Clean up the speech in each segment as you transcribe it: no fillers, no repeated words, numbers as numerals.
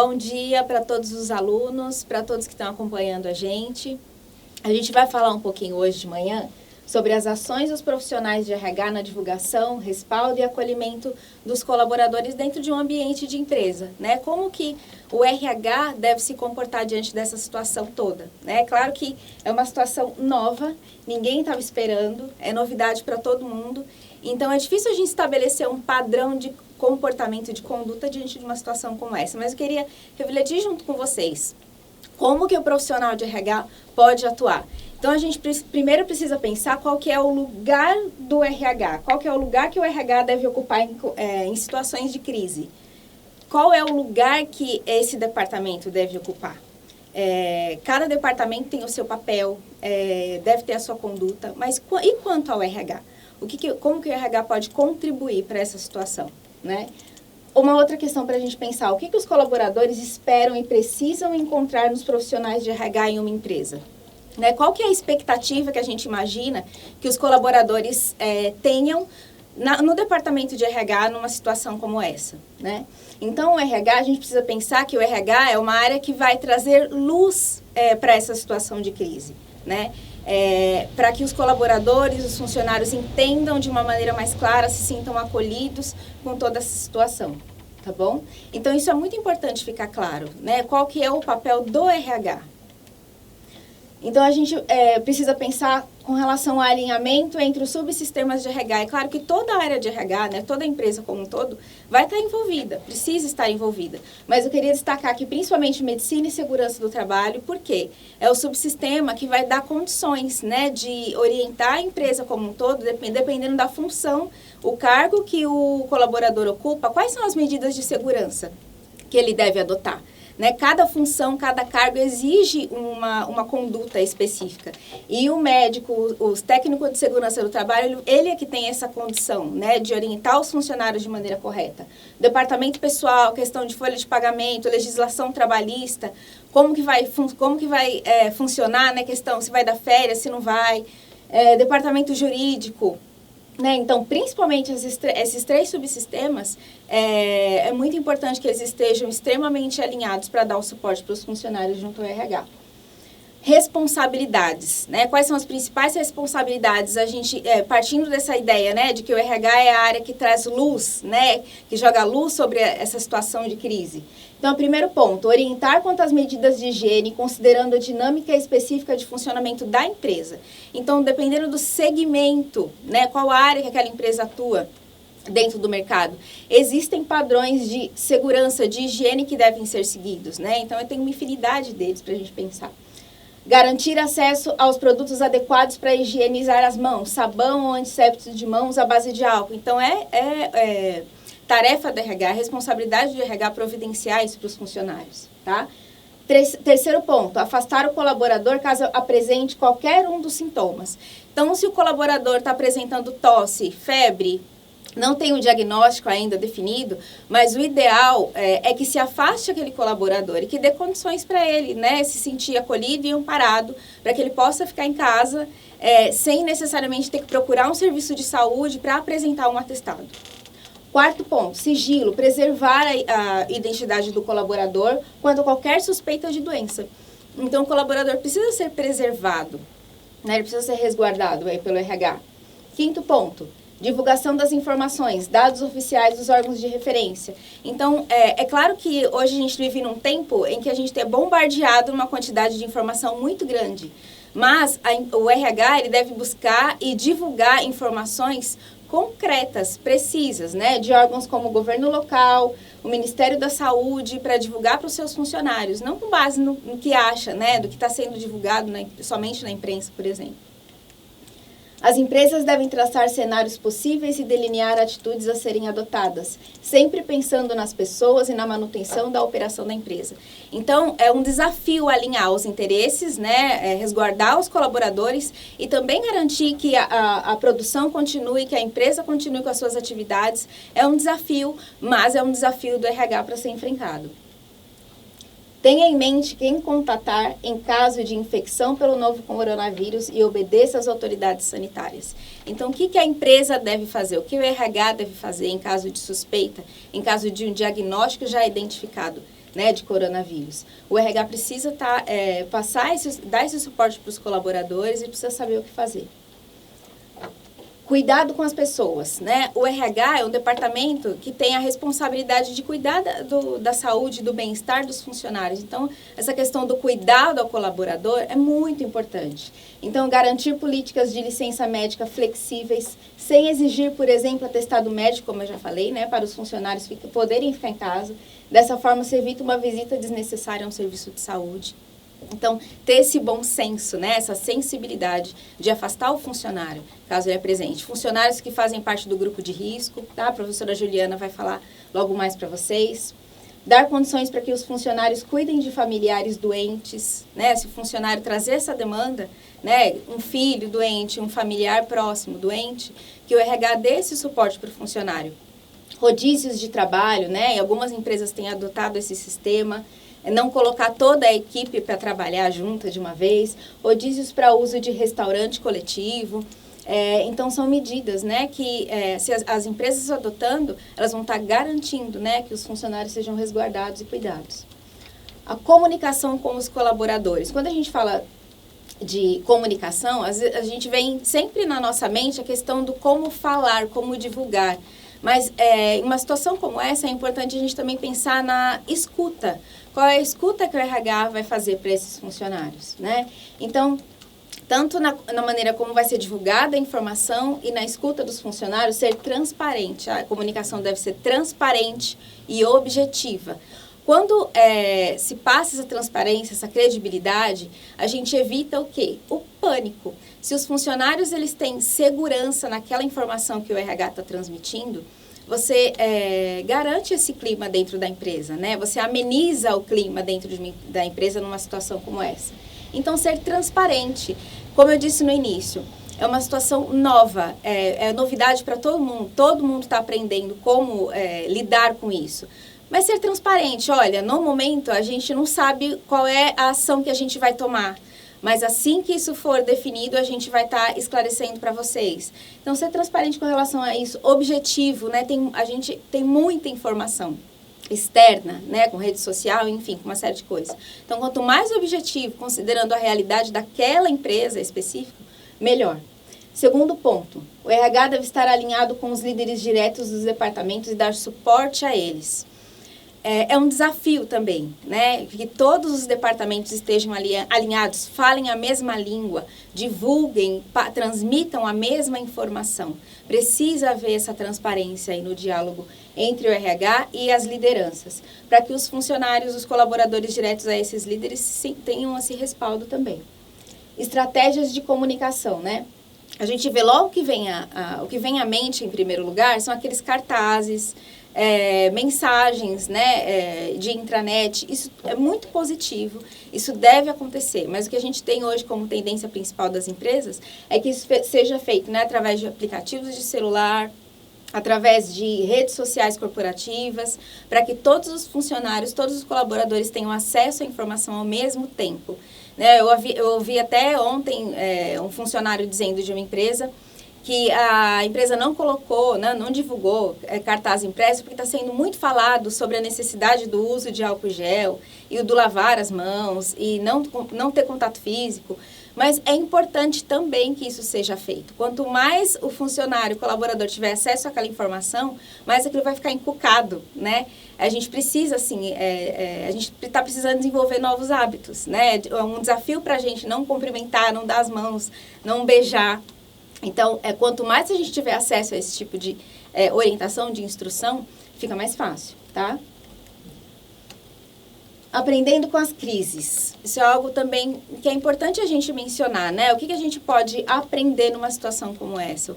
Bom dia para todos os alunos, para todos que estão acompanhando a gente. A gente vai falar um pouquinho hoje de manhã sobre as ações dos profissionais de RH na divulgação, respaldo e acolhimento dos colaboradores dentro de um ambiente de empresa, né? Como que o RH deve se comportar diante dessa situação toda, né? Claro que é uma situação nova, ninguém estava esperando, é novidade para todo mundo. Então, é difícil a gente estabelecer um padrão de comportamento, de conduta diante de uma situação como essa. Mas eu queria refletir junto com vocês como que o profissional de RH pode atuar. Então, a gente primeiro precisa pensar qual que é o lugar do RH, qual que é o lugar que o RH deve ocupar em situações de crise. Qual é o lugar que esse departamento deve ocupar? Cada departamento tem o seu papel, deve ter a sua conduta, mas e quanto ao RH? Como que o RH pode contribuir para essa situação, né? Uma outra questão para a gente pensar, o que os colaboradores esperam e precisam encontrar nos profissionais de RH em uma empresa? Né? Qual que é a expectativa que a gente imagina que os colaboradores tenham no departamento de RH numa situação como essa, né? Então, o RH, a gente precisa pensar que o RH é uma área que vai trazer luz para essa situação de crise, né? Para que os colaboradores, os funcionários entendam de uma maneira mais clara, se sintam acolhidos com toda essa situação, tá bom? Então, isso é muito importante ficar claro, né? Qual que é o papel do RH? Então, a gente precisa pensar com relação ao alinhamento entre os subsistemas de RH. É claro que toda a área de RH, né, toda a empresa como um todo, vai estar envolvida, precisa estar envolvida. Mas eu queria destacar que, principalmente, medicina e segurança do trabalho, porque é o subsistema que vai dar condições, né, de orientar a empresa como um todo, dependendo da função, o cargo que o colaborador ocupa, quais são as medidas de segurança que ele deve adotar. Né? Cada função, cada cargo exige uma conduta específica. E o médico, os técnicos de segurança do trabalho, ele é que tem essa condição, né, de orientar os funcionários de maneira correta. Departamento pessoal, questão de folha de pagamento, legislação trabalhista, como que vai funcionar, né, questão se vai dar férias, se não vai. Departamento jurídico. Né? Então, principalmente esses três subsistemas, é muito importante que eles estejam extremamente alinhados para dar o suporte para os funcionários junto ao RH. Responsabilidades, né? Quais são as principais responsabilidades? A gente, partindo dessa ideia, né, de que o RH é a área que traz luz, né, que joga luz sobre essa situação de crise. Então, primeiro ponto, orientar quanto às medidas de higiene, considerando a dinâmica específica de funcionamento da empresa. Então, dependendo do segmento, né, qual área que aquela empresa atua dentro do mercado, existem padrões de segurança, de higiene que devem ser seguidos, né? Então, eu tenho uma infinidade deles para a gente pensar. Garantir acesso aos produtos adequados para higienizar as mãos, sabão ou antisséptico de mãos à base de álcool. Então, tarefa do RH, responsabilidade do RH providenciar isso para os funcionários, tá? Terceiro ponto, afastar o colaborador caso apresente qualquer um dos sintomas. Então, se o colaborador está apresentando tosse, febre, não tem um diagnóstico ainda definido, mas o ideal é que se afaste aquele colaborador e que dê condições para ele, né, se sentir acolhido e amparado, para que ele possa ficar em casa sem necessariamente ter que procurar um serviço de saúde para apresentar um atestado. Quarto ponto, sigilo, preservar a identidade do colaborador quanto a qualquer suspeita de doença. Então, o colaborador precisa ser preservado, né? Ele precisa ser resguardado pelo RH. Quinto ponto, divulgação das informações, dados oficiais dos órgãos de referência. Então, é claro que hoje a gente vive num tempo em que a gente é bombardeado numa quantidade de informação muito grande. Mas o RH ele deve buscar e divulgar informações concretas, precisas, né, de órgãos como o governo local, o Ministério da Saúde, para divulgar para os seus funcionários, não com base no que acha, né, do que está sendo divulgado somente na imprensa, por exemplo. As empresas devem traçar cenários possíveis e delinear atitudes a serem adotadas, sempre pensando nas pessoas e na manutenção da operação da empresa. Então, é um desafio alinhar os interesses, né, resguardar os colaboradores e também garantir que a produção continue, que a empresa continue com as suas atividades. É um desafio, mas é um desafio do RH para ser enfrentado. Tenha em mente quem contatar em caso de infecção pelo novo coronavírus e obedeça às autoridades sanitárias. Então, o que a empresa deve fazer? O RH deve fazer em caso de suspeita, em caso de um diagnóstico já identificado? né, de coronavírus. O RH precisa dar esse suporte para os colaboradores e precisa saber o que fazer. Cuidado com as pessoas, né? O RH é um departamento que tem a responsabilidade de cuidar da saúde, do bem-estar dos funcionários. Então, essa questão do cuidado ao colaborador é muito importante. Então, garantir políticas de licença médica flexíveis, sem exigir, por exemplo, atestado médico, como eu já falei, né? Para os funcionários poderem ficar em casa. Dessa forma, se evita uma visita desnecessária a um serviço de saúde. Então, ter esse bom senso, né, essa sensibilidade de afastar o funcionário, caso ele apresente. Funcionários que fazem parte do grupo de risco, tá? A professora Juliana vai falar logo mais para vocês. Dar condições para que os funcionários cuidem de familiares doentes, né? Se o funcionário trazer essa demanda, né, um filho doente, um familiar próximo doente, que o RH dê esse suporte para o funcionário. Rodízios de trabalho, né? E algumas empresas têm adotado esse sistema. Não colocar toda a equipe para trabalhar junta de uma vez, rodízios para uso de restaurante coletivo. Então, são medidas, né, que se as empresas adotando, elas vão estar garantindo, né, que os funcionários sejam resguardados e cuidados. A comunicação com os colaboradores. Quando a gente fala de comunicação, a gente vem sempre na nossa mente a questão do como falar, como divulgar. Mas em uma situação como essa, é importante a gente também pensar na escuta. Qual é a escuta que o RH vai fazer para esses funcionários, né? Então, tanto na maneira como vai ser divulgada a informação e na escuta dos funcionários, ser transparente. A comunicação deve ser transparente e objetiva. Quando se passa essa transparência, essa credibilidade, a gente evita o quê? O pânico. Se os funcionários eles têm segurança naquela informação que o RH está transmitindo, você garante esse clima dentro da empresa, né? Você ameniza o clima dentro da empresa numa situação como essa. Então, ser transparente, como eu disse no início, é uma situação nova, é novidade para todo mundo está aprendendo como lidar com isso. Mas ser transparente, olha, no momento a gente não sabe qual é a ação que a gente vai tomar. Mas assim que isso for definido, a gente vai estar esclarecendo para vocês. Então, ser transparente com relação a isso, objetivo, né? A gente tem muita informação externa, né? Com rede social, enfim, com uma série de coisas. Então, quanto mais objetivo, considerando a realidade daquela empresa específica, melhor. Segundo ponto, o RH deve estar alinhado com os líderes diretos dos departamentos e dar suporte a eles. É um desafio também, né? Que todos os departamentos estejam alinhados, falem a mesma língua, divulguem, transmitam a mesma informação. Precisa haver essa transparência aí no diálogo entre o RH e as lideranças, para que os funcionários, os colaboradores diretos a esses líderes tenham esse respaldo também. Estratégias de comunicação, né? A gente vê logo que o que vem à mente em primeiro lugar são aqueles cartazes, mensagens, né, de intranet. Isso é muito positivo, isso deve acontecer, mas o que a gente tem hoje como tendência principal das empresas é que isso seja feito, né, através de aplicativos de celular, através de redes sociais corporativas, para que todos os funcionários, todos os colaboradores tenham acesso à informação ao mesmo tempo. Né, eu ouvi até ontem um funcionário dizendo de uma empresa que a empresa não colocou, não divulgou cartaz impresso porque está sendo muito falado sobre a necessidade do uso de álcool gel e o do lavar as mãos e não ter contato físico. Mas é importante também que isso seja feito. Quanto mais o funcionário, o colaborador tiver acesso àquela informação, mais aquilo vai ficar encucado, né? A gente precisa, assim, a gente está precisando desenvolver novos hábitos, né? É um desafio para a gente não cumprimentar, não dar as mãos, não beijar. Então, quanto mais a gente tiver acesso a esse tipo de orientação, de instrução, fica mais fácil, tá? Aprendendo com as crises. Isso é algo também que é importante a gente mencionar, né? O que a gente pode aprender numa situação como essa?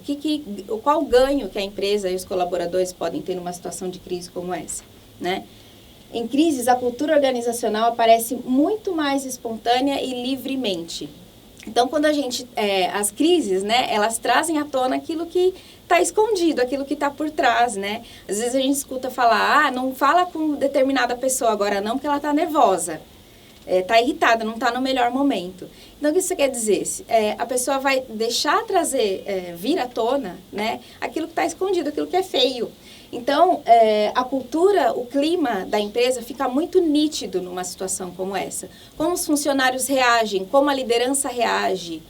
Qual o ganho que a empresa e os colaboradores podem ter numa situação de crise como essa, né? Em crises, a cultura organizacional aparece muito mais espontânea e livremente. Então, quando as crises, né, elas trazem à tona aquilo que está escondido, aquilo que está por trás, né? Às vezes a gente escuta falar, não fala com determinada pessoa agora não, porque ela está nervosa, está irritada, não está no melhor momento. Então, o que isso quer dizer? A pessoa vai deixar vir à tona, né, aquilo que está escondido, aquilo que é feio. Então, a cultura, o clima da empresa fica muito nítido numa situação como essa. Como os funcionários reagem, como a liderança reage,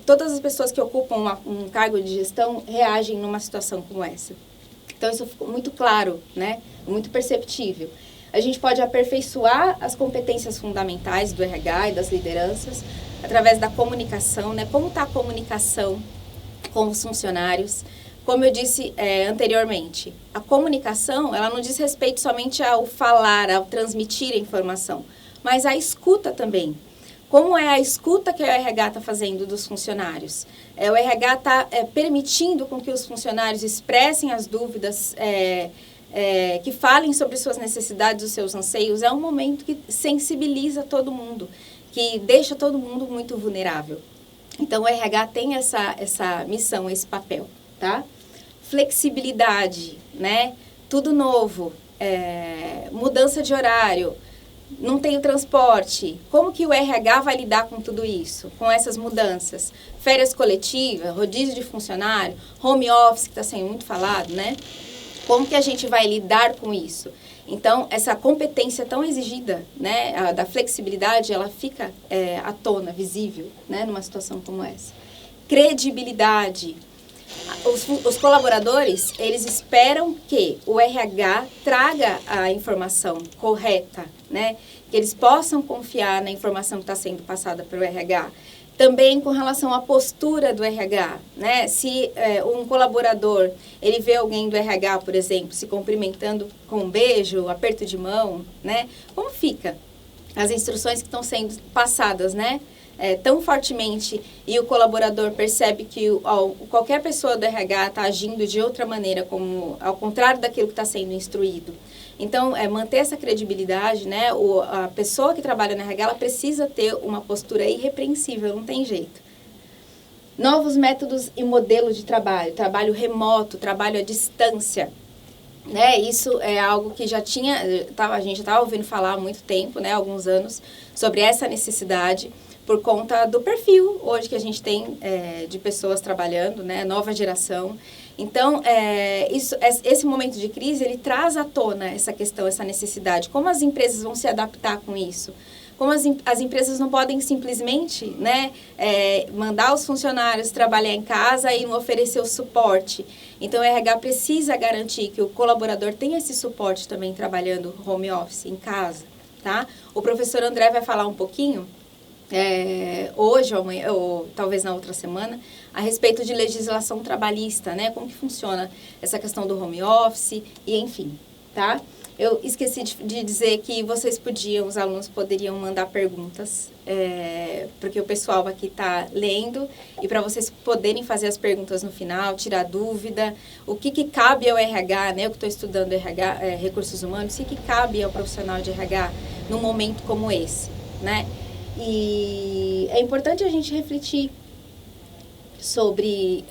todas as pessoas que ocupam um cargo de gestão reagem numa situação como essa. Então, isso ficou muito claro, né? Muito perceptível. A gente pode aperfeiçoar as competências fundamentais do RH e das lideranças através da comunicação, né? Como está a comunicação com os funcionários? Como eu disse anteriormente, a comunicação, ela não diz respeito somente ao falar, ao transmitir a informação, mas à escuta também. Como é a escuta que o RH está fazendo dos funcionários? O RH está permitindo com que os funcionários expressem as dúvidas, que falem sobre suas necessidades, os seus anseios. É um momento que sensibiliza todo mundo, que deixa todo mundo muito vulnerável. Então, o RH tem essa missão, esse papel, tá? Flexibilidade, né? Tudo novo, mudança de horário, não tem o transporte. Como que o RH vai lidar com tudo isso, com essas mudanças? Férias coletivas, rodízio de funcionário, home office, que está sendo muito falado, né? Como que a gente vai lidar com isso? Então, essa competência tão exigida, né, da flexibilidade, ela fica à tona, visível, né, numa situação como essa. Credibilidade. Os colaboradores, eles esperam que o RH traga a informação correta, né? Que eles possam confiar na informação que está sendo passada pelo RH. Também com relação à postura do RH, né? Se um colaborador, ele vê alguém do RH, por exemplo, se cumprimentando com um beijo, aperto de mão, né? Como fica? As instruções que estão sendo passadas, né? Tão fortemente, e o colaborador percebe que qualquer pessoa do RH está agindo de outra maneira, como ao contrário daquilo que está sendo instruído. Então, manter essa credibilidade, né? A pessoa que trabalha no RH, ela precisa ter uma postura irrepreensível, não tem jeito. Novos métodos e modelos de trabalho remoto, trabalho à distância. Né? Isso é algo que a gente já estava ouvindo falar há muito tempo, né? Há alguns anos, sobre essa necessidade, por conta do perfil hoje que a gente tem de pessoas trabalhando, né? Nova geração. Então, esse momento de crise, ele traz à tona essa questão, essa necessidade. Como as empresas vão se adaptar com isso? Como as empresas não podem simplesmente, né, mandar os funcionários trabalhar em casa e não oferecer o suporte. Então, o RH precisa garantir que o colaborador tenha esse suporte também trabalhando home office, em casa. Tá? O professor André vai falar um pouquinho hoje ou amanhã, ou talvez na outra semana, a respeito de legislação trabalhista, né? Como que funciona essa questão do home office e enfim, tá? Eu esqueci de dizer que os alunos poderiam mandar perguntas, porque o pessoal aqui está lendo, e para vocês poderem fazer as perguntas no final, tirar dúvida, o que cabe ao RH, né? Eu que estou estudando RH, recursos humanos, o que cabe ao profissional de RH num momento como esse, né? E é importante a gente refletir sobre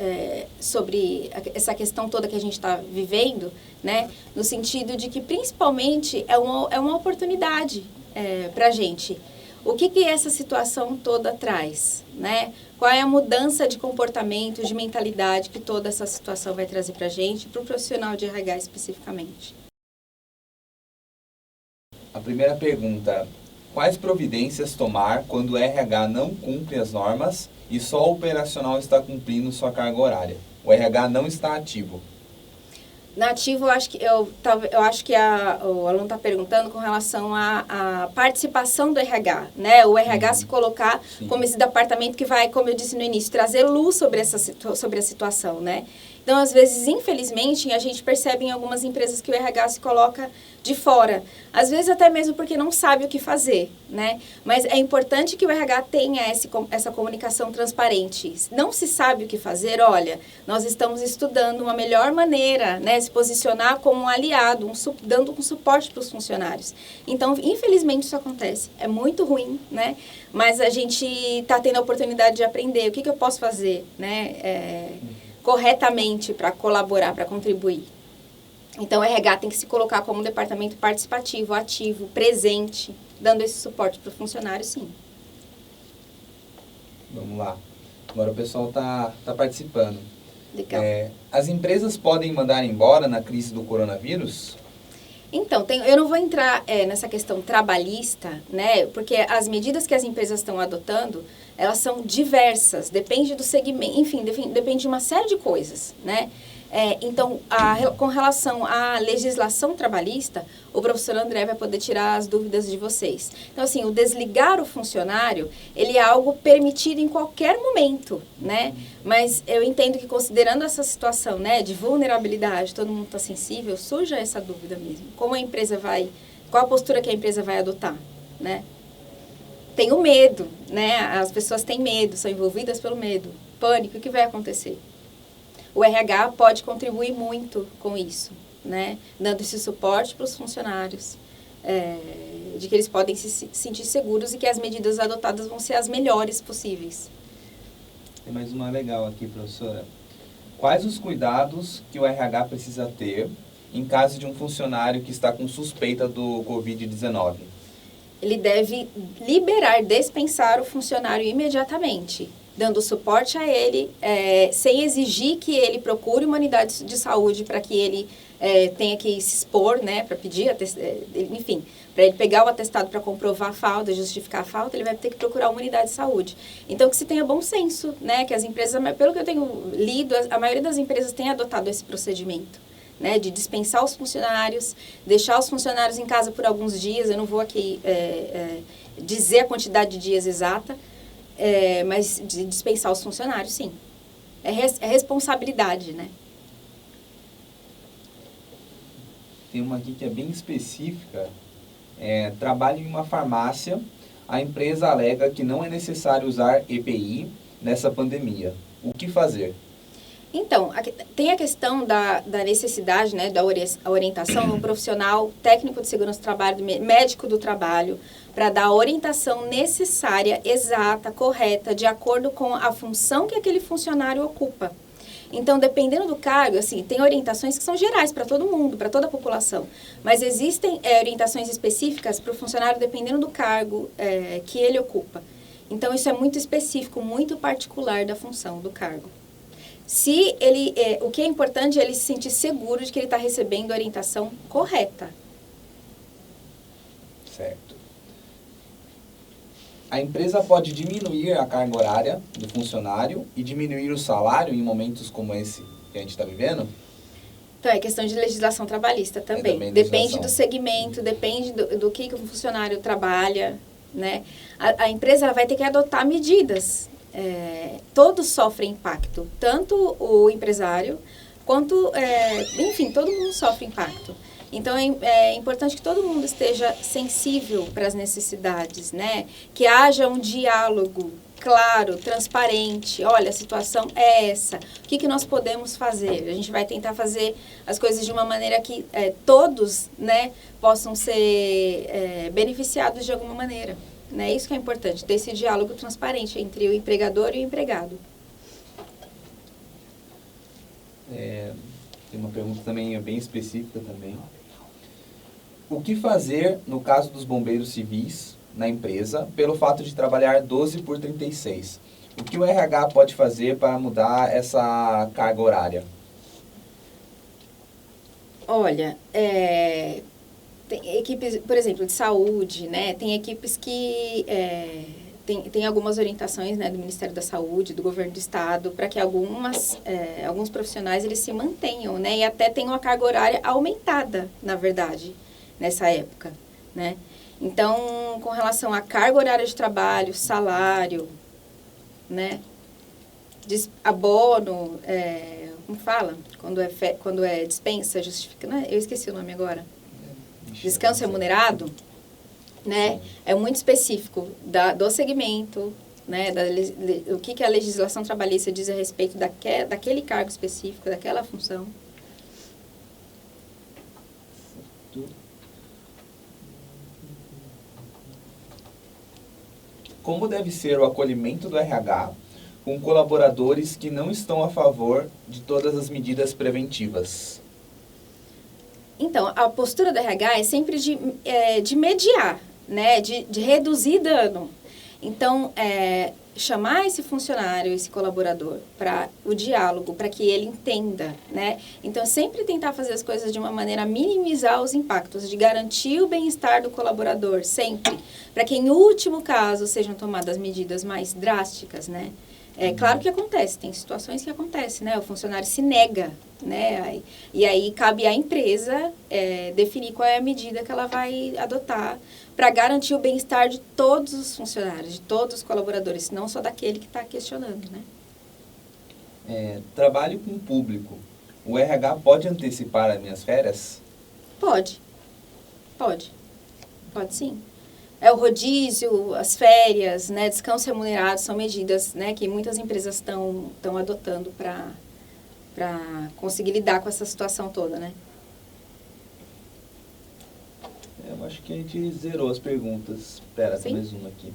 essa questão toda que a gente está vivendo, né? No sentido de que, principalmente, é uma oportunidade para a gente. O que essa situação toda traz, né? Qual é a mudança de comportamento, de mentalidade que toda essa situação vai trazer para a gente, para o profissional de RH especificamente? A primeira pergunta: quais providências tomar quando o RH não cumpre as normas e só o operacional está cumprindo sua carga horária? O RH não está ativo. Na ativo, eu acho que o aluno está perguntando com relação à participação do RH, né? O RH se colocar como esse departamento que vai, como eu disse no início, trazer luz sobre a situação, né? Então, às vezes, infelizmente, a gente percebe em algumas empresas que o RH se coloca de fora. Às vezes, até mesmo porque não sabe o que fazer, né? Mas é importante que o RH tenha essa comunicação transparente. Não se sabe o que fazer, olha, nós estamos estudando uma melhor maneira, né? Se posicionar como um aliado, dando um suporte para os funcionários. Então, infelizmente, isso acontece. É muito ruim, né? Mas a gente está tendo a oportunidade de aprender. O que eu posso fazer, né? Corretamente para colaborar, para contribuir. Então, o RH tem que se colocar como um departamento participativo, ativo, presente, dando esse suporte para o funcionário, sim. Vamos lá. Agora o pessoal tá participando. Legal. As empresas podem mandar embora na crise do coronavírus? Então, eu não vou entrar nessa questão trabalhista, né? Porque as medidas que as empresas estão adotando, elas são diversas, depende do segmento, enfim, depende de uma série de coisas, né? Então, com relação à legislação trabalhista, o professor André vai poder tirar as dúvidas de vocês. Então, assim, o desligar o funcionário, ele é algo permitido em qualquer momento, né? Mas eu entendo que, considerando essa situação, né, de vulnerabilidade, todo mundo está sensível, surge essa dúvida mesmo. Como a empresa qual a postura que a empresa vai adotar, né? Tem o medo, né? As pessoas têm medo, são envolvidas pelo medo. Pânico, o que vai acontecer? O RH pode contribuir muito com isso, né? Dando esse suporte para os funcionários, de que eles podem se sentir seguros e que as medidas adotadas vão ser as melhores possíveis. Tem mais uma legal aqui, professora. Quais os cuidados que o RH precisa ter em caso de um funcionário que está com suspeita do Covid-19? Ele deve dispensar o funcionário imediatamente, dando suporte a ele, sem exigir que ele procure uma unidade de saúde para que ele tenha que se expor, né, para pedir, enfim, para ele pegar o atestado para comprovar a falta, justificar a falta, ele vai ter que procurar uma unidade de saúde. Então, que se tenha bom senso, né, que as empresas, pelo que eu tenho lido, a maioria das empresas tem adotado esse procedimento, né, de dispensar os funcionários, deixar os funcionários em casa por alguns dias. Eu não vou aqui dizer a quantidade de dias exata, mas de dispensar os funcionários, sim. É responsabilidade, né? Tem uma aqui que é bem específica. Trabalho em uma farmácia. A empresa alega que não é necessário usar EPI nessa pandemia. O que fazer? Então, tem a questão da necessidade, né, da orientação do profissional técnico de segurança do trabalho, médico do trabalho, para dar a orientação necessária, exata, correta, de acordo com a função que aquele funcionário ocupa. Então, dependendo do cargo, assim, tem orientações que são gerais para todo mundo, para toda a população, mas existem orientações específicas para o funcionário dependendo do cargo que ele ocupa. Então, isso é muito específico, muito particular da função, do cargo. O que é importante é ele se sentir seguro de que ele está recebendo a orientação correta. Certo. A empresa pode diminuir a carga horária do funcionário e diminuir o salário em momentos como esse que a gente está vivendo? Então, é questão de legislação trabalhista também. Depende do segmento, depende do que o funcionário trabalha, né? A empresa ela vai ter que adotar medidas. Todos sofrem impacto, tanto o empresário quanto, enfim, todo mundo sofre impacto. Então, é importante que todo mundo esteja sensível para as necessidades, né? Que haja um diálogo claro, transparente. Olha, a situação é essa. O que nós podemos fazer? A gente vai tentar fazer as coisas de uma maneira que todos, né, possam ser beneficiados de alguma maneira. Né? Isso que é importante, ter esse diálogo transparente entre o empregador e o empregado. Tem uma pergunta também bem específica também. O que fazer no caso dos bombeiros civis na empresa pelo fato de trabalhar 12 por 36? O que o RH pode fazer para mudar essa carga horária? Olha, tem equipes, por exemplo, de saúde, né? Tem equipes que tem algumas orientações, né, do Ministério da Saúde, do Governo do Estado, para que alguns profissionais eles se mantenham, né? E até tenham a carga horária aumentada, na verdade, nessa época, né? Então, com relação à carga horária de trabalho, salário, né? Abono, como fala? Quando é dispensa, justifica, né? Eu esqueci o nome agora. Descanso remunerado, né? É muito específico do segmento, né? O que a legislação trabalhista diz a respeito daquele cargo específico, daquela função. Como deve ser o acolhimento do RH com colaboradores que não estão a favor de todas as medidas preventivas? Então, a postura do RH é sempre de mediar, né? De reduzir dano. Então, chamar esse funcionário, esse colaborador, para o diálogo, para que ele entenda, né? Então, sempre tentar fazer as coisas de uma maneira a minimizar os impactos, de garantir o bem-estar do colaborador, sempre. Para que, em último caso, sejam tomadas medidas mais drásticas, né? É claro que acontece, tem situações que acontecem, né? O funcionário se nega, né? E aí cabe à empresa definir qual é a medida que ela vai adotar para garantir o bem-estar de todos os funcionários, de todos os colaboradores, não só daquele que está questionando, né? Trabalho com o público. O RH pode antecipar as minhas férias? Pode. Pode sim. O rodízio, as férias, né, descanso remunerado são medidas, né, que muitas empresas estão adotando para conseguir lidar com essa situação toda, né? Eu acho que a gente zerou as perguntas. Espera, tem mais uma aqui.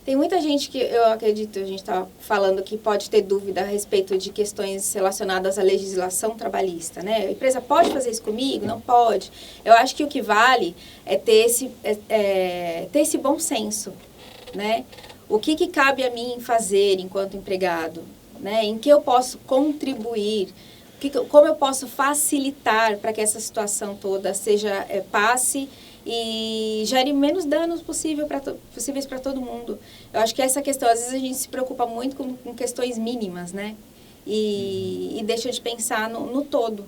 Tem muita gente que, eu acredito, a gente está falando que pode ter dúvida a respeito de questões relacionadas à legislação trabalhista, né? A empresa pode fazer isso comigo? Não pode. Eu acho que o que vale é ter esse bom senso, né? O que cabe a mim fazer enquanto empregado, né? Em que eu posso contribuir? Como eu posso facilitar para que essa situação toda passe e gere menos danos possíveis para todo mundo. Eu acho que essa questão, às vezes a gente se preocupa muito com questões mínimas, né? E deixa de pensar no todo,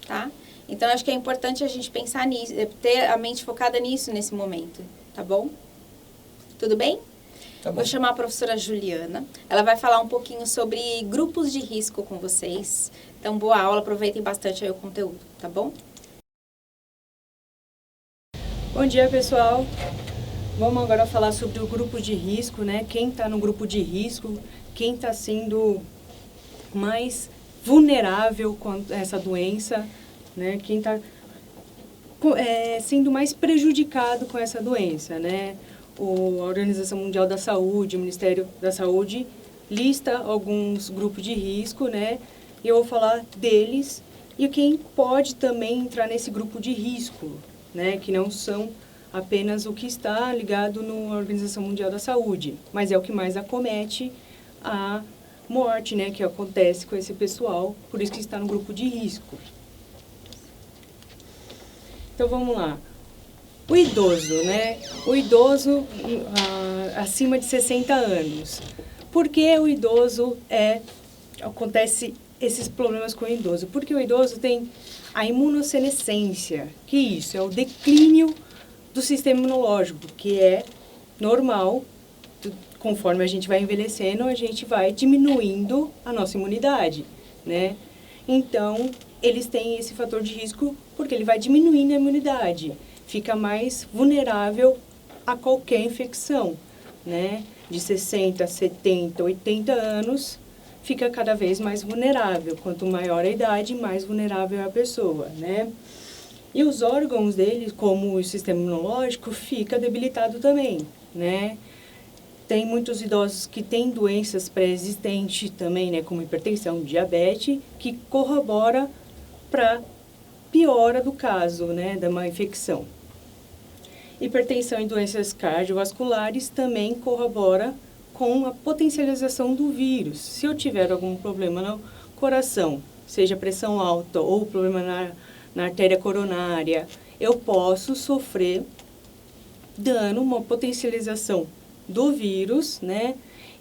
tá? Então, acho que é importante a gente pensar nisso, ter a mente focada nisso nesse momento, tá bom? Tudo bem? Tá bom. Vou chamar a professora Juliana. Ela vai falar um pouquinho sobre grupos de risco com vocês. Então, boa aula, aproveitem bastante aí o conteúdo, tá bom? Bom dia, pessoal. Vamos agora falar sobre o grupo de risco, né? Quem está no grupo de risco, quem está sendo mais vulnerável com essa doença, né? Quem está sendo mais prejudicado com essa doença, né? A Organização Mundial da Saúde, o Ministério da Saúde, lista alguns grupos de risco, né? E eu vou falar deles e quem pode também entrar nesse grupo de risco, né, que não são apenas o que está ligado na Organização Mundial da Saúde, mas é o que mais acomete a morte, né, que acontece com esse pessoal, por isso que está no grupo de risco. Então, vamos lá. O idoso, né? O idoso acima de 60 anos. Por que o idoso acontece esses problemas com o idoso? Porque o idoso tem a imunossenescência, que isso é o declínio do sistema imunológico, que é normal, conforme a gente vai envelhecendo, a gente vai diminuindo a nossa imunidade, né? Então, eles têm esse fator de risco porque ele vai diminuindo a imunidade, fica mais vulnerável a qualquer infecção, né? De 60, 70, 80 anos, fica cada vez mais vulnerável. Quanto maior a idade, mais vulnerável é a pessoa, né? E os órgãos dele, como o sistema imunológico, fica debilitado também, né? Tem muitos idosos que têm doenças pré-existentes também, né? Como hipertensão, diabetes, que corrobora para piora do caso, né? Da uma infecção. Hipertensão e doenças cardiovasculares também corrobora com a potencialização do vírus. Se eu tiver algum problema no coração, seja pressão alta ou problema na artéria coronária, eu posso sofrer dano, uma potencialização do vírus, né?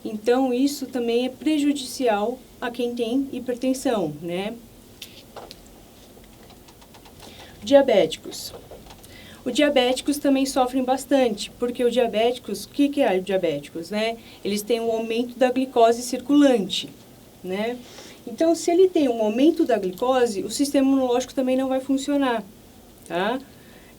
Então, isso também é prejudicial a quem tem hipertensão, né? Diabéticos. Os diabéticos também sofrem bastante, porque os diabéticos, o que é os diabéticos, né? Eles têm um aumento da glicose circulante, né? Então, se ele tem um aumento da glicose, o sistema imunológico também não vai funcionar, tá?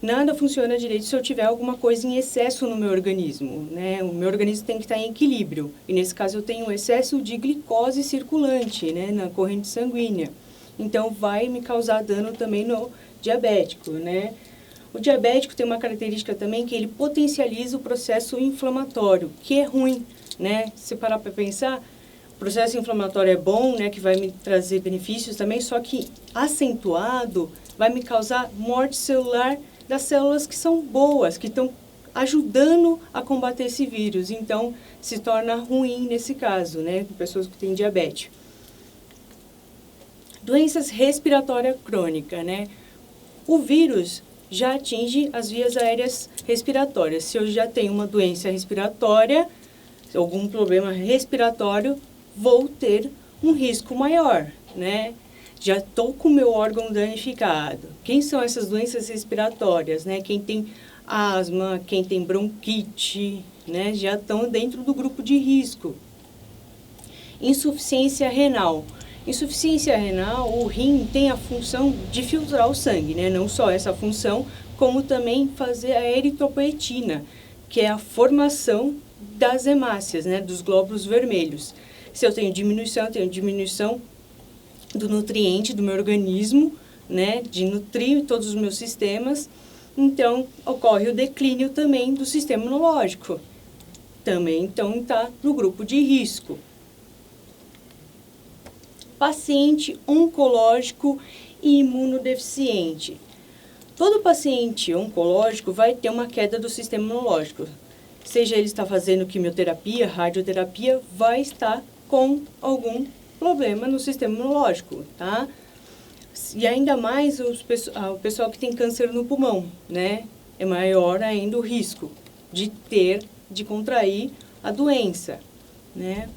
Nada funciona direito se eu tiver alguma coisa em excesso no meu organismo, né? O meu organismo tem que estar em equilíbrio, e nesse caso eu tenho um excesso de glicose circulante, né? Na corrente sanguínea. Então, vai me causar dano também no diabético, né? O diabético tem uma característica também que ele potencializa o processo inflamatório, que é ruim, né? Se parar para pensar, o processo inflamatório é bom, né? Que vai me trazer benefícios também, só que acentuado vai me causar morte celular das células que são boas, que estão ajudando a combater esse vírus. Então, se torna ruim nesse caso, né, com pessoas que têm diabetes. Doenças respiratórias crônicas, né? O vírus já atinge as vias aéreas respiratórias. Se eu já tenho uma doença respiratória, algum problema respiratório, vou ter um risco maior, né? Já estou com o meu órgão danificado. Quem são essas doenças respiratórias, né? Quem tem asma, quem tem bronquite, né? Já estão dentro do grupo de risco. Insuficiência renal. Insuficiência renal, o rim tem a função de filtrar o sangue, né? Não só essa função, como também fazer a eritropoetina, que é a formação das hemácias, né? Dos glóbulos vermelhos. Se eu tenho diminuição do nutriente do meu organismo, né? De nutrir todos os meus sistemas, então ocorre o declínio também do sistema imunológico. Também, então, está no grupo de risco. Paciente oncológico e imunodeficiente. Todo paciente oncológico vai ter uma queda do sistema imunológico. Seja ele está fazendo quimioterapia, radioterapia, vai estar com algum problema no sistema imunológico, tá? E ainda mais o pessoal que tem câncer no pulmão, né? É maior ainda o risco de contrair a doença, né?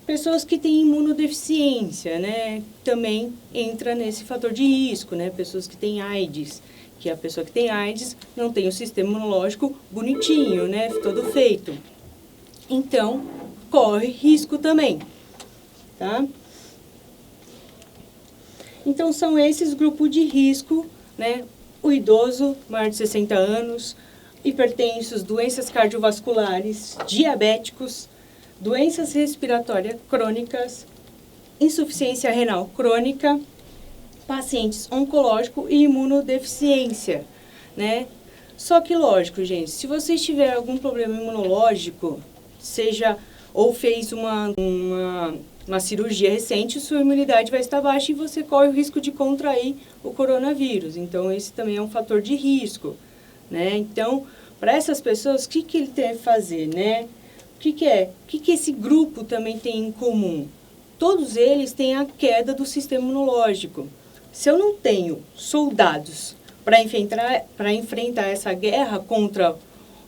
Pessoas que têm imunodeficiência, né, também entra nesse fator de risco, né, pessoas que têm AIDS, que a pessoa que tem AIDS não tem o sistema imunológico bonitinho, né, todo feito. Então, corre risco também, tá? Então, são esses grupos de risco, né, o idoso, maior de 60 anos, hipertensos, doenças cardiovasculares, diabéticos, doenças respiratórias crônicas, insuficiência renal crônica, pacientes oncológicos e imunodeficiência, né? Só que, lógico, gente, se você tiver algum problema imunológico, seja ou fez uma cirurgia recente, sua imunidade vai estar baixa e você corre o risco de contrair o coronavírus. Então, esse também é um fator de risco, né? Então, para essas pessoas, o que ele deve fazer, né? O que esse grupo também tem em comum? Todos eles têm a queda do sistema imunológico. Se eu não tenho soldados para enfrentar essa guerra contra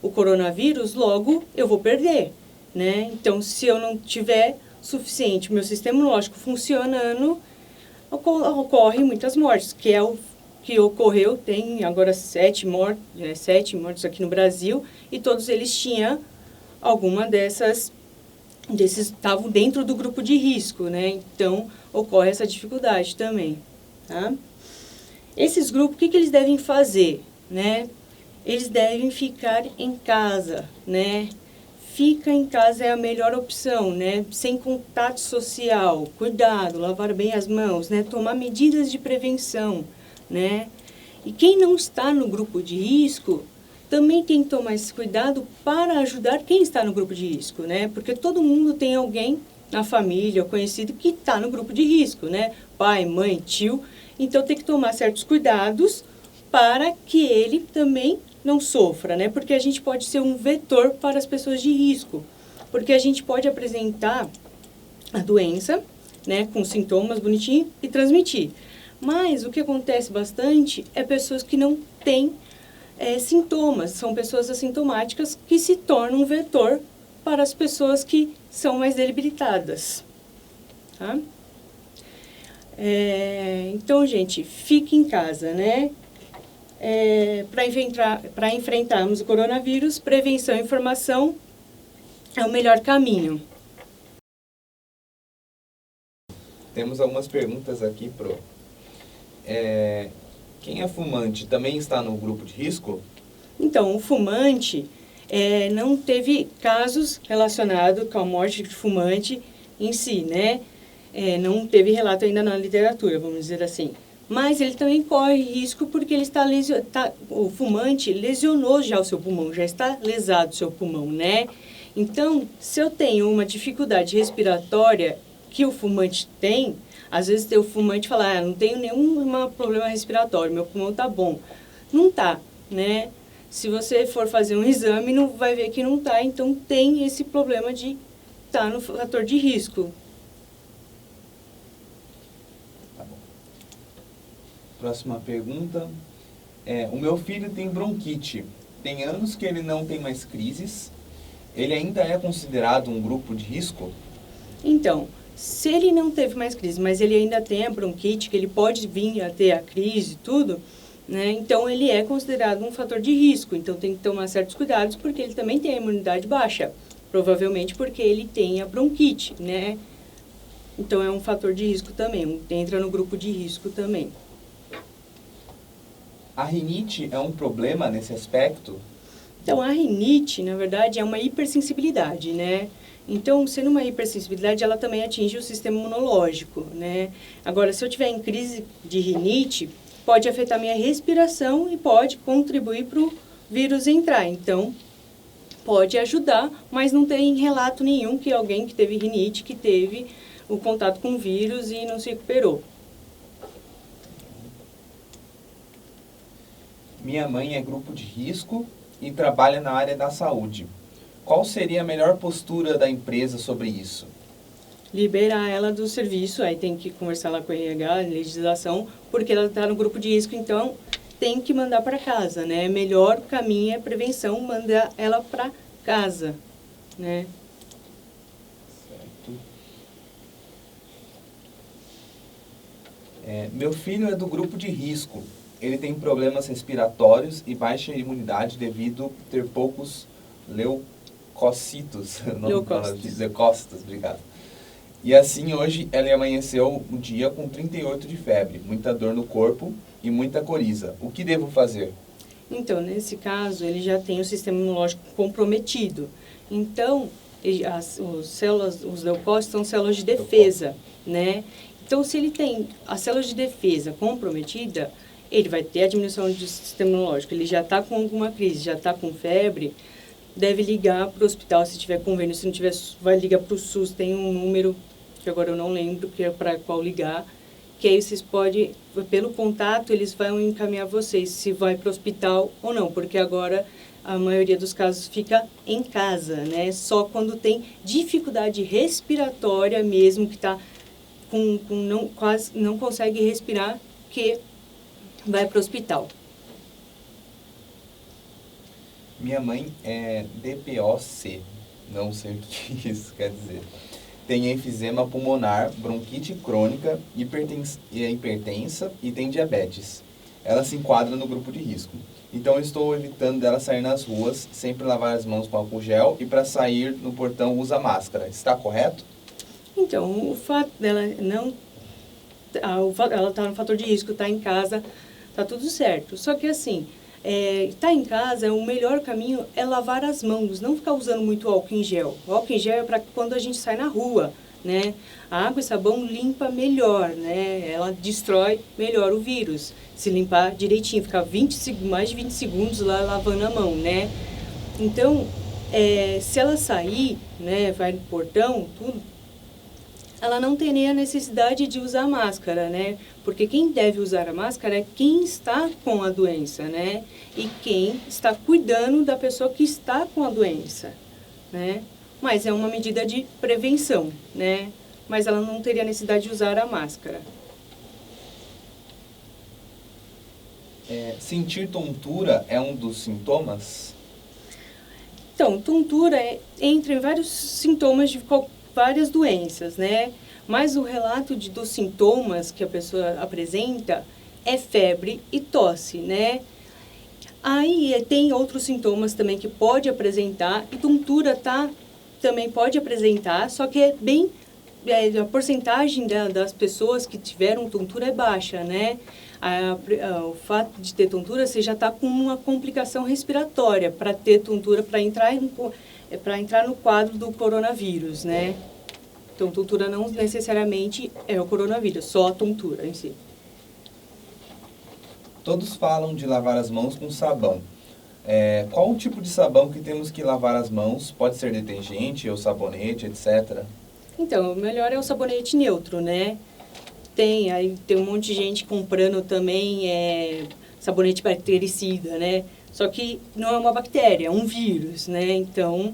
o coronavírus, logo eu vou perder, né? Então, se eu não tiver suficiente meu sistema imunológico funcionando, ocorre muitas mortes, que é o que ocorreu, tem agora 7 mortes aqui no Brasil, e todos eles tinham alguma desses estavam dentro do grupo de risco, né? Então, ocorre essa dificuldade também, tá? Esses grupos, o que eles devem fazer, né? Eles devem ficar em casa, né? Fica em casa é a melhor opção, né? Sem contato social, cuidado, lavar bem as mãos, né? Tomar medidas de prevenção, né? E quem não está no grupo de risco também tem que tomar esse cuidado para ajudar quem está no grupo de risco, né? Porque todo mundo tem alguém na família ou conhecido que está no grupo de risco, né? Pai, mãe, tio. Então, tem que tomar certos cuidados para que ele também não sofra, né? Porque a gente pode ser um vetor para as pessoas de risco. Porque a gente pode apresentar a doença, né? Com sintomas bonitinhos e transmitir. Mas o que acontece bastante é pessoas que não têm sintomas, são pessoas assintomáticas que se tornam um vetor para as pessoas que são mais debilitadas, tá? Então, gente, fique em casa, né? Para enfrentarmos o coronavírus, prevenção e informação é o melhor caminho. Temos algumas perguntas aqui, Pro. Quem é fumante também está no grupo de risco? Então, o fumante não teve casos relacionados com a morte de fumante em si, né? Não teve relato ainda na literatura, vamos dizer assim. Mas ele também corre risco porque ele o fumante lesionou já o seu pulmão, já está lesado o seu pulmão, né? Então, se eu tenho uma dificuldade respiratória que o fumante tem, às vezes o fumante fala, não tenho nenhum problema respiratório, meu pulmão está bom. Não está, né? Se você for fazer um exame, não vai ver que não está, então tem esse problema de estar no fator de risco. Tá bom. Próxima pergunta. O meu filho tem bronquite. Tem anos que ele não tem mais crises. Ele ainda é considerado um grupo de risco? Então, se ele não teve mais crise, mas ele ainda tem a bronquite, que ele pode vir a ter a crise e tudo, né? Então, ele é considerado um fator de risco. Então, tem que tomar certos cuidados, porque ele também tem a imunidade baixa. Provavelmente porque ele tem a bronquite, né? Então, é um fator de risco também. Entra no grupo de risco também. A rinite é um problema nesse aspecto? Então, a rinite, na verdade, é uma hipersensibilidade, né? Então, sendo uma hipersensibilidade, ela também atinge o sistema imunológico, né? Agora, se eu tiver em crise de rinite, pode afetar minha respiração e pode contribuir para o vírus entrar. Então, pode ajudar, mas não tem relato nenhum que alguém que teve rinite, que teve o contato com o vírus e não se recuperou. Minha mãe é grupo de risco e trabalha na área da saúde. Qual seria a melhor postura da empresa sobre isso? Liberar ela do serviço, aí tem que conversar lá com a RH, legislação, porque ela está no grupo de risco, então tem que mandar para casa, né? Melhor caminho é prevenção, mandar ela para casa, né? Certo. Meu filho é do grupo de risco. Ele tem problemas respiratórios e baixa imunidade devido ter poucos leucócitos. Leucócitos, obrigado. E assim, hoje, ele amanheceu o dia com 38 de febre, muita dor no corpo e muita coriza. O que devo fazer? Então, nesse caso, ele já tem o sistema imunológico comprometido. Então, os leucócitos são células de defesa, né? Então, se ele tem as células de defesa comprometida, ele vai ter a diminuição do sistema imunológico. Ele já está com alguma crise, já está com febre, deve ligar para o hospital se tiver convênio. Se não tiver, vai ligar para o SUS. Tem um número, que agora eu não lembro, que é para qual ligar, que aí vocês podem, pelo contato, eles vão encaminhar vocês se vai para o hospital ou não, porque agora a maioria dos casos fica em casa, né? Só quando tem dificuldade respiratória mesmo, que está quase não consegue respirar, que vai para o hospital. Minha mãe é DPOC, não sei o que isso quer dizer. Tem enfisema pulmonar, bronquite crônica, hipertensa e tem diabetes. Ela se enquadra no grupo de risco. Então, eu estou evitando dela sair nas ruas, sempre lavar as mãos com álcool gel e para sair no portão usa máscara. Está correto? Então, o fato dela não... Ela está no fator de risco, está em casa, está tudo certo. Só que assim, tá em casa, o melhor caminho é lavar as mãos, não ficar usando muito álcool em gel. O álcool em gel é para quando a gente sai na rua, né? A água e sabão limpa melhor, né? Ela destrói melhor o vírus. Se limpar direitinho, ficar mais de 20 segundos lá lavando a mão, né? Então, se ela sair, né, vai no portão, tudo, ela não teria a necessidade de usar máscara, né? Porque quem deve usar a máscara é quem está com a doença, né? E quem está cuidando da pessoa que está com a doença, né? Mas é uma medida de prevenção, né? Mas ela não teria necessidade de usar a máscara. Sentir tontura é um dos sintomas? Então, tontura entra em vários sintomas de várias doenças, né? Mas o relato dos sintomas que a pessoa apresenta é febre e tosse, né? Aí tem outros sintomas também que pode apresentar, e tontura também pode apresentar, só que a porcentagem das pessoas que tiveram tontura é baixa, né? O fato de ter tontura, você já está com uma complicação respiratória para ter tontura, para entrar no quadro do coronavírus, né? Então, tontura não necessariamente é o coronavírus, só a tontura em si. Todos falam de lavar as mãos com sabão. Qual o tipo de sabão que temos que lavar as mãos? Pode ser detergente ou sabonete, etc. Então, o melhor é o sabonete neutro, né? Tem um monte de gente comprando também sabonete bactericida, né? Só que não é uma bactéria, é um vírus, né? Então,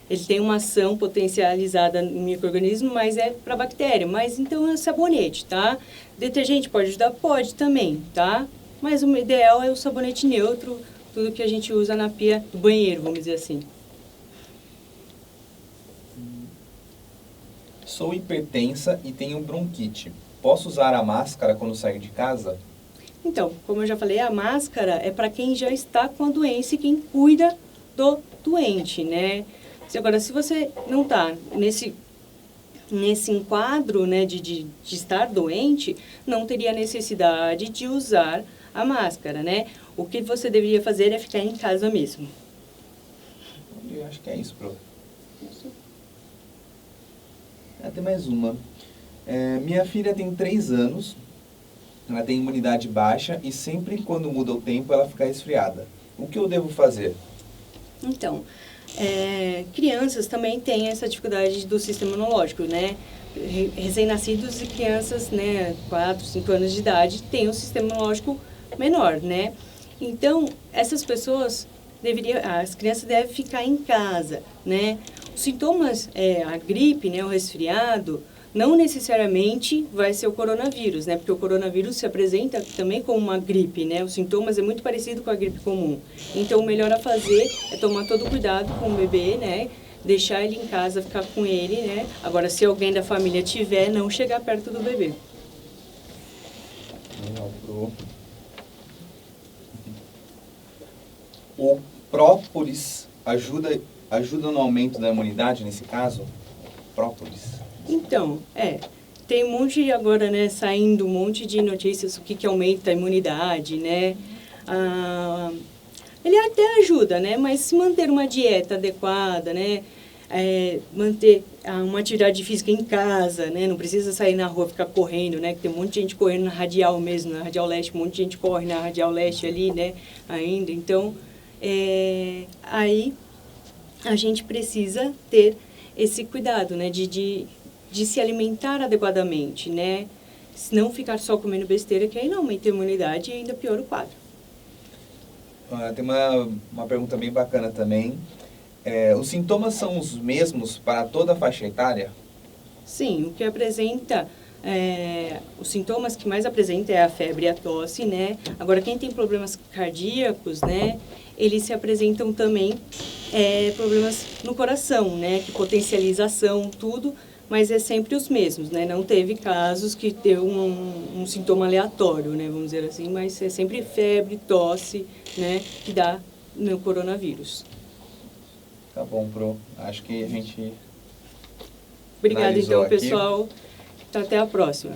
ele tem uma ação potencializada no micro-organismo, mas é para bactéria. Mas então é sabonete, tá? Detergente pode ajudar? Pode também, tá? Mas o ideal é o sabonete neutro, tudo que a gente usa na pia do banheiro, vamos dizer assim. Sou hipertensa e tenho bronquite. Posso usar a máscara quando sair de casa? Então, como eu já falei, a máscara é para quem já está com a doença e quem cuida do doente, né? Agora, se você não está nesse enquadro, né, de estar doente, não teria necessidade de usar a máscara, né? O que você deveria fazer é ficar em casa mesmo. Eu acho que é isso, Pro. Tem mais uma. Minha filha tem 3 anos, ela tem imunidade baixa e sempre quando muda o tempo ela fica resfriada. O que eu devo fazer? Então, crianças também têm essa dificuldade do sistema imunológico, né? Recém-nascidos e crianças, né, 4, 5 anos de idade, têm um sistema imunológico menor, né? Então, essas pessoas as crianças devem ficar em casa, né? Os sintomas, a gripe, né, o resfriado, não necessariamente vai ser o coronavírus, né? Porque o coronavírus se apresenta também como uma gripe, né? Os sintomas é muito parecido com a gripe comum. Então, o melhor a fazer é tomar todo cuidado com o bebê, né? Deixar ele em casa, ficar com ele, né? Agora, se alguém da família tiver, não chegar perto do bebê. O própolis ajuda no aumento da imunidade nesse caso? Própolis. Então, tem um monte agora, né, saindo um monte de notícias o que aumenta a imunidade, né? Ele até ajuda, né? Mas se manter uma dieta adequada, né? Manter uma atividade física em casa, né? Não precisa sair na rua, ficar correndo, né? Que tem um monte de gente correndo na radial mesmo, na radial leste, um monte de gente corre na radial leste ali, né? Ainda, então, aí a gente precisa ter esse cuidado, né? De se alimentar adequadamente, né? Se não ficar só comendo besteira, que aí não aumenta a imunidade e ainda piora o quadro. Tem uma pergunta bem bacana também. Os sintomas são os mesmos para toda a faixa etária? Sim, o que apresenta, os sintomas que mais apresenta é a febre e a tosse, né? Agora, quem tem problemas cardíacos, né? Eles se apresentam também problemas no coração, né? Que potencialização, tudo, mas é sempre os mesmos, né? Não teve casos que deu um sintoma aleatório, né? Vamos dizer assim, mas é sempre febre, tosse, né? Que dá no coronavírus. Tá bom, Pro. Acho que a gente... Obrigada, então, aqui. pessoal. Até a próxima.